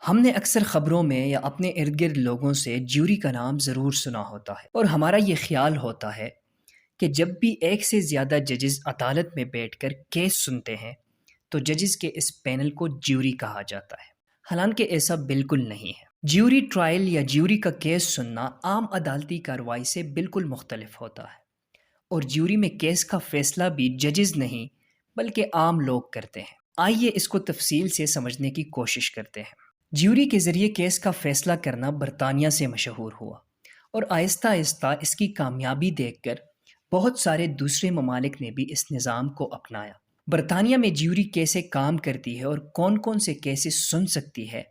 ہم نے اکثر خبروں میں یا اپنے ارد گرد لوگوں سے جیوری کا نام ضرور سنا ہوتا ہے، اور ہمارا یہ خیال ہوتا ہے کہ جب بھی ایک سے زیادہ ججز عدالت میں بیٹھ کر کیس سنتے ہیں تو ججز کے اس پینل کو جیوری کہا جاتا ہے۔ حالانکہ ایسا بالکل نہیں ہے۔ جیوری ٹرائل یا جیوری کا کیس سننا عام عدالتی کارروائی سے بالکل مختلف ہوتا ہے، اور جیوری میں کیس کا فیصلہ بھی ججز نہیں بلکہ عام لوگ کرتے ہیں۔ آئیے اس کو تفصیل سے سمجھنے کی کوشش کرتے ہیں۔ جیوری کے ذریعے کیس کا فیصلہ کرنا برطانیہ سے مشہور ہوا، اور آہستہ آہستہ اس کی کامیابی دیکھ کر بہت سارے دوسرے ممالک نے بھی اس نظام کو اپنایا۔ برطانیہ میں جیوری کیسے کام کرتی ہے اور کون کون سے کیسز سن سکتی ہے،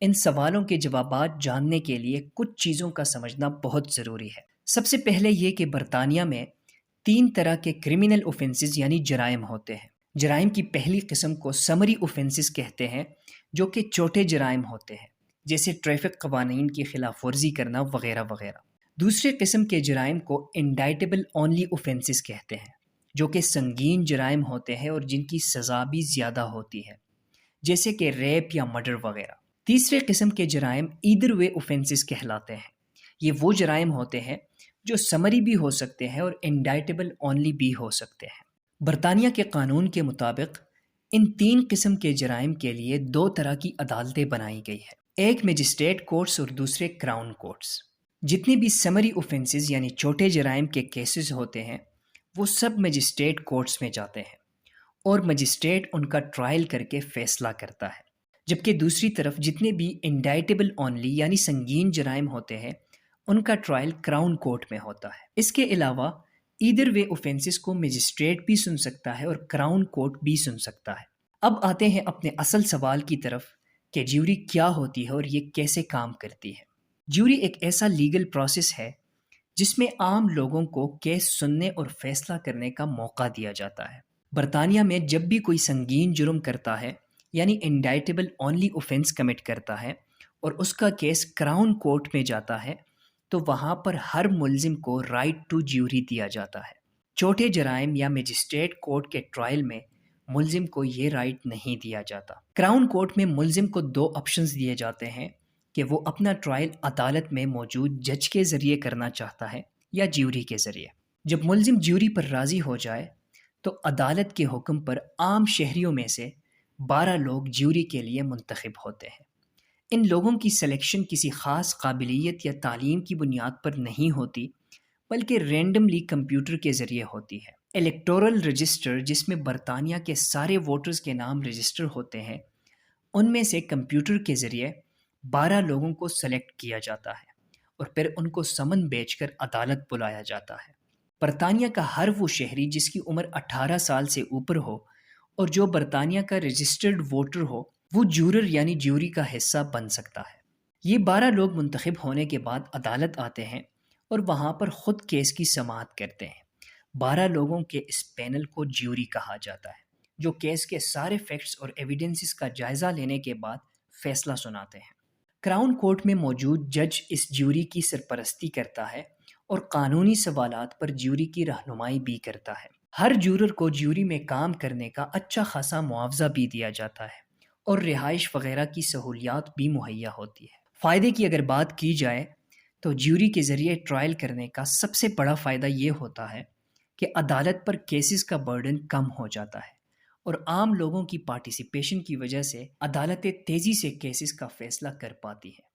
ان سوالوں کے جوابات جاننے کے لیے کچھ چیزوں کا سمجھنا بہت ضروری ہے۔ سب سے پہلے یہ کہ برطانیہ میں 3 طرح کے کرمنل اوفینسز یعنی جرائم ہوتے ہیں۔ جرائم کی پہلی قسم کو سمری اوفینسز کہتے ہیں، جو کہ چھوٹے جرائم ہوتے ہیں، جیسے ٹریفک قوانین کی خلاف ورزی کرنا وغیرہ وغیرہ۔ دوسرے قسم کے جرائم کو انڈائٹیبل اونلی اوفینسز کہتے ہیں، جو کہ سنگین جرائم ہوتے ہیں اور جن کی سزا بھی زیادہ ہوتی ہے، جیسے کہ ریپ یا مرڈر وغیرہ۔ تیسرے قسم کے جرائم ایدر وے اوفینسز کہلاتے ہیں۔ یہ وہ جرائم ہوتے ہیں جو سمری بھی ہو سکتے ہیں اور انڈائٹیبل اونلی بھی ہو سکتے ہیں۔ برطانیہ کے قانون کے مطابق ان 3 قسم کے جرائم کے لیے 2 طرح کی عدالتیں بنائی گئی ہیں، ایک میجسٹریٹ کورٹس اور دوسرے کراؤن کورٹس۔ جتنے بھی سمری اوفینسز یعنی چھوٹے جرائم کے کیسز ہوتے ہیں وہ سب میجسٹریٹ کورٹس میں جاتے ہیں، اور مجسٹریٹ ان کا ٹرائل کر کے فیصلہ کرتا ہے، جبکہ دوسری طرف جتنے بھی انڈائٹیبل اونلی یعنی سنگین جرائم ہوتے ہیں ان کا ٹرائل کراؤن کورٹ میں ہوتا ہے۔ اس کے علاوہ ایدر وے اوفینسز کو میجسٹریٹ بھی سن سکتا ہے اور کراؤن کورٹ بھی سن سکتا ہے۔ اب آتے ہیں اپنے اصل سوال کی طرف کہ جیوری کیا ہوتی ہے اور یہ کیسے کام کرتی ہے۔ جیوری ایک ایسا لیگل پروسیس ہے جس میں عام لوگوں کو کیس سننے اور فیصلہ کرنے کا موقع دیا جاتا ہے۔ برطانیہ میں جب بھی کوئی سنگین جرم کرتا ہے یعنی انڈائٹیبل اونلی اوفینس کمٹ کرتا ہے اور اس کا کیس کراؤن کورٹ میں جاتا ہے تو وہاں پر ہر ملزم کو رائٹ ٹو جیوری دیا جاتا ہے۔ چھوٹے جرائم یا میجسٹریٹ کورٹ کے ٹرائل میں ملزم کو یہ رائٹ نہیں دیا جاتا۔ کراؤن کورٹ میں ملزم کو 2 آپشنز دیے جاتے ہیں کہ وہ اپنا ٹرائل عدالت میں موجود جج کے ذریعے کرنا چاہتا ہے یا جیوری کے ذریعے۔ جب ملزم جیوری پر راضی ہو جائے تو عدالت کے حکم پر عام شہریوں میں سے 12 لوگ جیوری کے لیے منتخب ہوتے ہیں۔ ان لوگوں کی سلیکشن کسی خاص قابلیت یا تعلیم کی بنیاد پر نہیں ہوتی، بلکہ رینڈملی کمپیوٹر کے ذریعے ہوتی ہے۔ الیکٹورل رجسٹر، جس میں برطانیہ کے سارے ووٹرز کے نام رجسٹر ہوتے ہیں، ان میں سے کمپیوٹر کے ذریعے 12 لوگوں کو سلیکٹ کیا جاتا ہے اور پھر ان کو سمن بھیج کر عدالت بلایا جاتا ہے۔ برطانیہ کا ہر وہ شہری جس کی عمر 18 سال سے اوپر ہو اور جو برطانیہ کا رجسٹرڈ ووٹر ہو، وہ جورر یعنی جیوری کا حصہ بن سکتا ہے۔ یہ 12 لوگ منتخب ہونے کے بعد عدالت آتے ہیں اور وہاں پر خود کیس کی سماعت کرتے ہیں۔ 12 لوگوں کے اس پینل کو جیوری کہا جاتا ہے، جو کیس کے سارے فیکٹس اور ایویڈنسز کا جائزہ لینے کے بعد فیصلہ سناتے ہیں۔ کراؤن کورٹ میں موجود جج اس جیوری کی سرپرستی کرتا ہے اور قانونی سوالات پر جیوری کی رہنمائی بھی کرتا ہے۔ ہر جورر کو جیوری میں کام کرنے کا اچھا خاصا معاوضہ بھی دیا جاتا ہے اور رہائش وغیرہ کی سہولیات بھی مہیا ہوتی ہے۔ فائدے کی اگر بات کی جائے تو جیوری کے ذریعے ٹرائل کرنے کا سب سے بڑا فائدہ یہ ہوتا ہے کہ عدالت پر کیسز کا برڈن کم ہو جاتا ہے، اور عام لوگوں کی پارٹیسپیشن کی وجہ سے عدالتیں تیزی سے کیسز کا فیصلہ کر پاتی ہیں۔